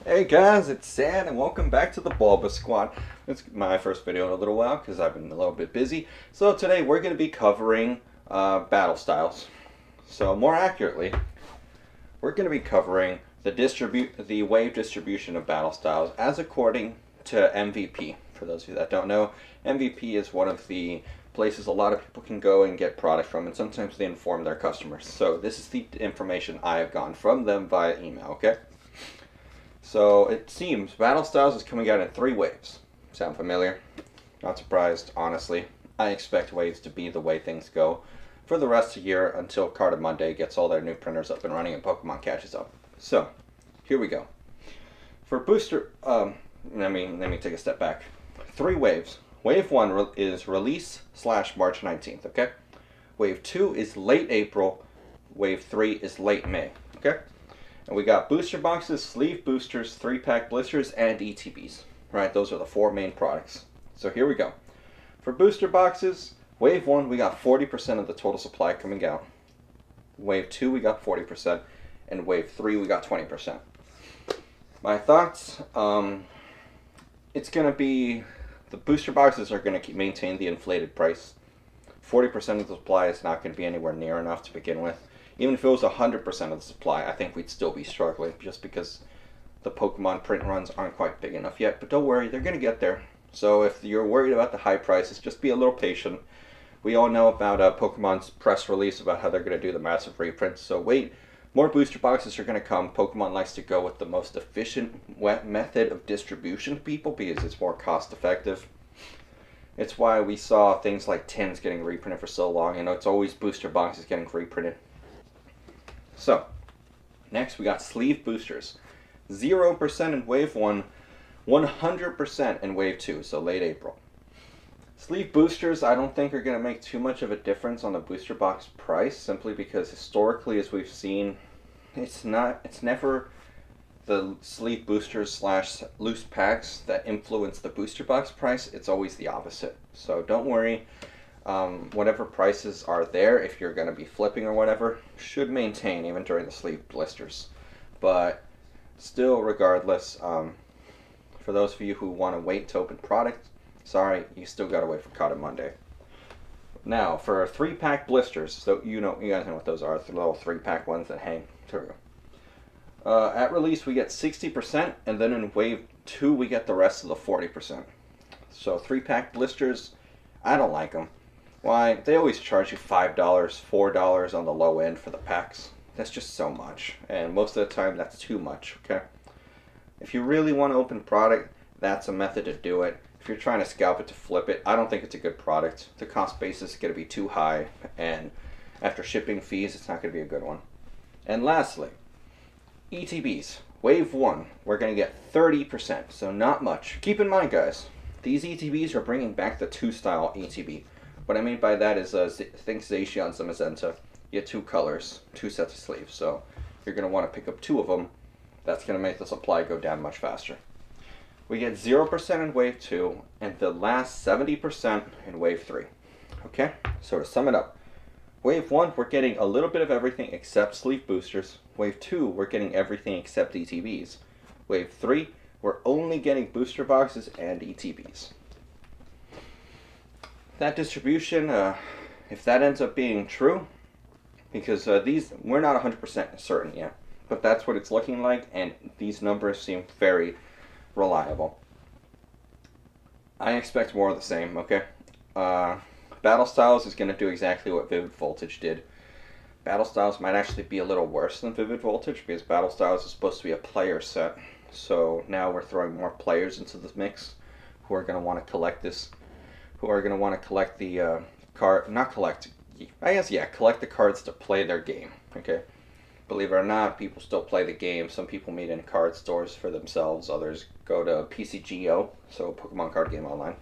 Hey guys, it's Sad and welcome back to the BulbaSquad. It's my first video in a little while because I've been a little bit busy. So today we're going to be covering battle styles. So more accurately, we're going to be covering the wave distribution of battle styles as according to MVP. For those of you that don't know, MVP is one of the places a lot of people can go and get product from, and sometimes they inform their customers. So this is the information I have gotten from them via email, okay? So it seems Battle Styles is coming out in 3 waves. Sound familiar? Not surprised, honestly. I expect waves to be the way things go for the rest of the year until Card of Monday gets all their new printers up and running and Pokemon catches up. So, here we go. For booster, let me take a step back. 3 waves. Wave 1 is release / March 19th, okay? Wave 2 is late April. Wave 3 is late May, okay? And we got booster boxes, sleeve boosters, 3-pack blisters, and ETBs. Right, those are the 4 main products. So here we go. For booster boxes, wave 1, we got 40% of the total supply coming out. Wave 2, we got 40%. And wave 3, we got 20%. My thoughts, it's going to be, the booster boxes are going to maintain the inflated price. 40% of the supply is not going to be anywhere near enough to begin with. Even if it was 100% of the supply, I think we'd still be struggling just because the Pokemon print runs aren't quite big enough yet. But don't worry, they're going to get there. So if you're worried about the high prices, just be a little patient. We all know about Pokemon's press release about how they're going to do the massive reprints. So wait, more booster boxes are going to come. Pokemon likes to go with the most efficient method of distribution to people because it's more cost effective. It's why we saw things like tins getting reprinted for so long. You know, it's always booster boxes getting reprinted. So, next we got sleeve boosters. 0% in wave 1, 100% in wave 2, so late April. Sleeve boosters I don't think are going to make too much of a difference on the booster box price, simply because historically, as we've seen, it's never the sleeve boosters / loose packs that influence the booster box price. It's always the opposite. So don't worry. Whatever prices are there, if you're going to be flipping or whatever, should maintain even during the sleeve blisters. But still, regardless, for those of you who want to wait to open product, sorry, you still got to wait for Card of Monday. Now, for 3-pack blisters, so you guys know what those are, the little 3-pack ones that hang. Here we go. At release, we get 60%, and then in wave 2, we get the rest of the 40%. So 3-pack blisters, I don't like them. Why? They always charge you $5, $4 on the low end for the packs. That's just so much. And most of the time, that's too much, okay? If you really want to open product, that's a method to do it. If you're trying to scalp it to flip it, I don't think it's a good product. The cost basis is going to be too high, and after shipping fees, it's not going to be a good one. And lastly, ETBs. Wave 1, we're going to get 30%, so not much. Keep in mind, guys, these ETBs are bringing back the 2-style ETB. What I mean by that is, think Zacian's and Mazenta. You get 2 colors, 2 sets of sleeves. So you're going to want to pick up 2 of them. That's going to make the supply go down much faster. We get 0% in wave 2, and the last 70% in wave 3. Okay? So to sum it up, wave 1, we're getting a little bit of everything except sleeve boosters. Wave 2, we're getting everything except ETBs. Wave 3, we're only getting booster boxes and ETBs. That distribution, if that ends up being true, because we're not 100% certain yet, but that's what it's looking like, and these numbers seem very reliable. I expect more of the same, okay? Battle Styles is going to do exactly what Vivid Voltage did. Battle Styles might actually be a little worse than Vivid Voltage, because Battle Styles is supposed to be a player set, so now we're throwing more players into the mix who are going to want to collect this. Who are going to want to collect the collect the cards to play their game, okay? Believe it or not, people still play the game. Some people meet in card stores for themselves. Others go to PCGO, so Pokemon Card Game Online.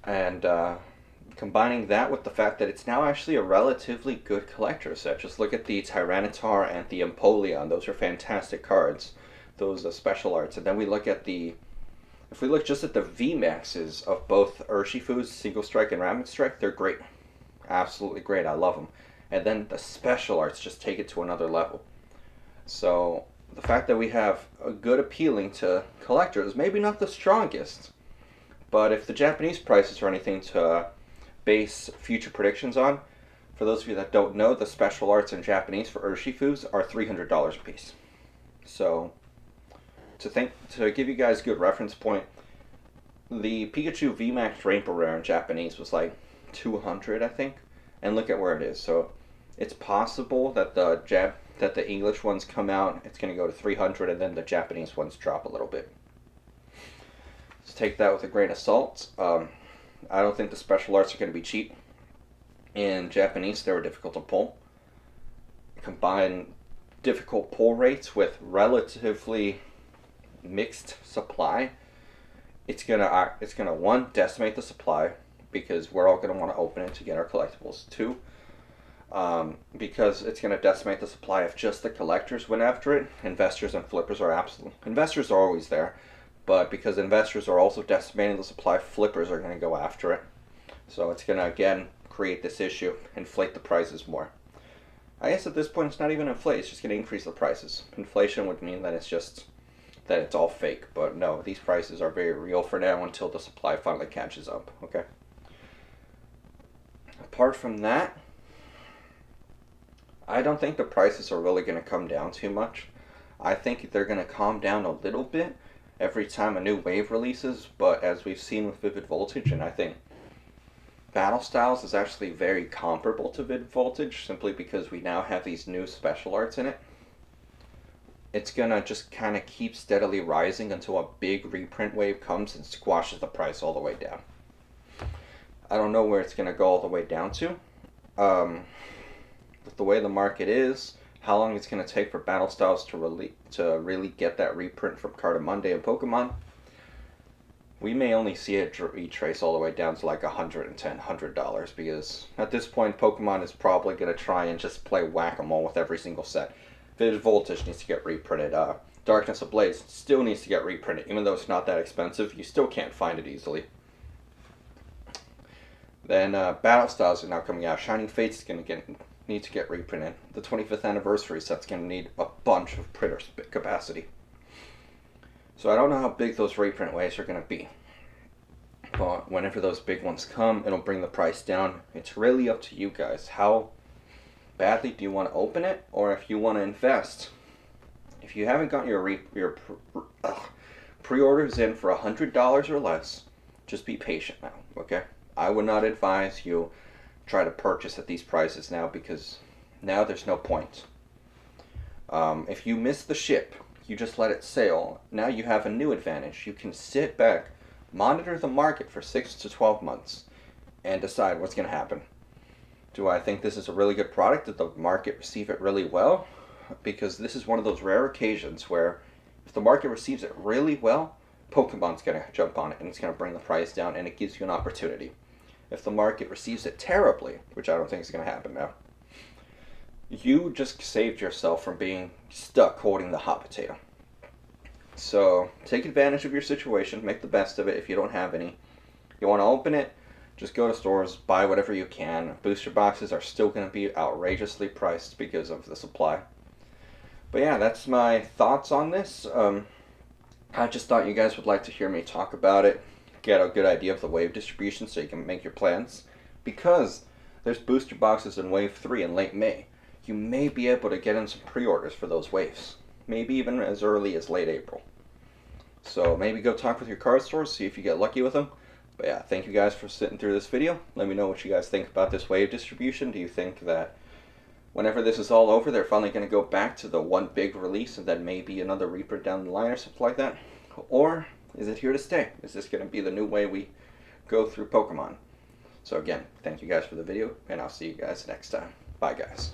And combining that with the fact that it's now actually a relatively good collector set. Just look at the Tyranitar and the Empoleon. Those are fantastic cards. Those are special arts. And then we look at if we look just at the VMAXs of both Urshifu's Single Strike and Rapid Strike, they're great. Absolutely great. I love them. And then the special arts just take it to another level. So the fact that we have a good appealing to collectors, maybe not the strongest, but if the Japanese prices are anything to base future predictions on, for those of you that don't know, the special arts in Japanese for Urshifus are $300 a piece. So, to give you guys a good reference point, the Pikachu VMAX Rainbow Rare in Japanese was like 200, I think, and look at where it is. So, it's possible that the English ones come out, it's going to go to 300, and then the Japanese ones drop a little bit. So take that with a grain of salt. I don't think the special arts are going to be cheap. In Japanese, they were difficult to pull. Combine difficult pull rates with relatively mixed supply, it's gonna one, decimate the supply, because we're all gonna want to open it to get our collectibles. Two, because it's gonna decimate the supply if just the collectors went after it. Investors and flippers are investors are always there, but because investors are also decimating the supply, flippers are gonna go after it. So it's gonna again create this issue, inflate the prices more. I guess at this point it's not even inflate, it's just going to increase the prices. Inflation would mean that it's all fake, but no, these prices are very real for now until the supply finally catches up, okay? Apart from that, I don't think the prices are really going to come down too much. I think they're going to calm down a little bit every time a new wave releases, but as we've seen with Vivid Voltage, and I think Battle Styles is actually very comparable to Vivid Voltage, simply because we now have these new special arts in it. It's gonna just kind of keep steadily rising until a big reprint wave comes and squashes the price all the way down. I don't know where it's gonna go all the way down to. With the way the market is, how long it's gonna take for Battle Styles to really get that reprint from Cardamonde and Pokemon, we may only see it retrace all the way down to like $110, because at this point Pokemon is probably going to try and just play whack-a-mole with every single set. Vivid Voltage needs to get reprinted. Darkness Ablaze still needs to get reprinted. Even though it's not that expensive, you still can't find it easily. Then Battle Styles are now coming out. Shining Fates is going to need to get reprinted. The 25th anniversary set's going to need a bunch of printer capacity. So I don't know how big those reprint waves are going to be. But whenever those big ones come, it'll bring the price down. It's really up to you guys. How badly do you want to open it, or if you want to invest? If you haven't gotten your pre-orders in for $100 or less, just be patient now, okay? I would not advise you try to purchase at these prices now, because now there's no point. If you miss the ship, you just let it sail. Now you have a new advantage. You can sit back, monitor the market for 6 to 12 months, and decide what's going to happen. Do I think this is a really good product? Did the market receive it really well? Because this is one of those rare occasions where if the market receives it really well, Pokemon's going to jump on it and it's going to bring the price down, and it gives you an opportunity. If the market receives it terribly, which I don't think is going to happen now, you just saved yourself from being stuck holding the hot potato. So take advantage of your situation, make the best of it. If you don't have any, you want to open it, just go to stores, buy whatever you can. Booster boxes are still going to be outrageously priced because of the supply. But yeah, that's my thoughts on this. I just thought you guys would like to hear me talk about it, get a good idea of the wave distribution so you can make your plans. Because there's booster boxes in Wave 3 in late May, you may be able to get in some pre-orders for those waves. Maybe even as early as late April. So maybe go talk with your card stores, see if you get lucky with them. But yeah, thank you guys for sitting through this video. Let me know what you guys think about this wave distribution. Do you think that whenever this is all over, they're finally going to go back to the one big release and then maybe another reprint down the line or something like that? Or is it here to stay? Is this going to be the new way we go through Pokemon? So again, thank you guys for the video, and I'll see you guys next time. Bye guys.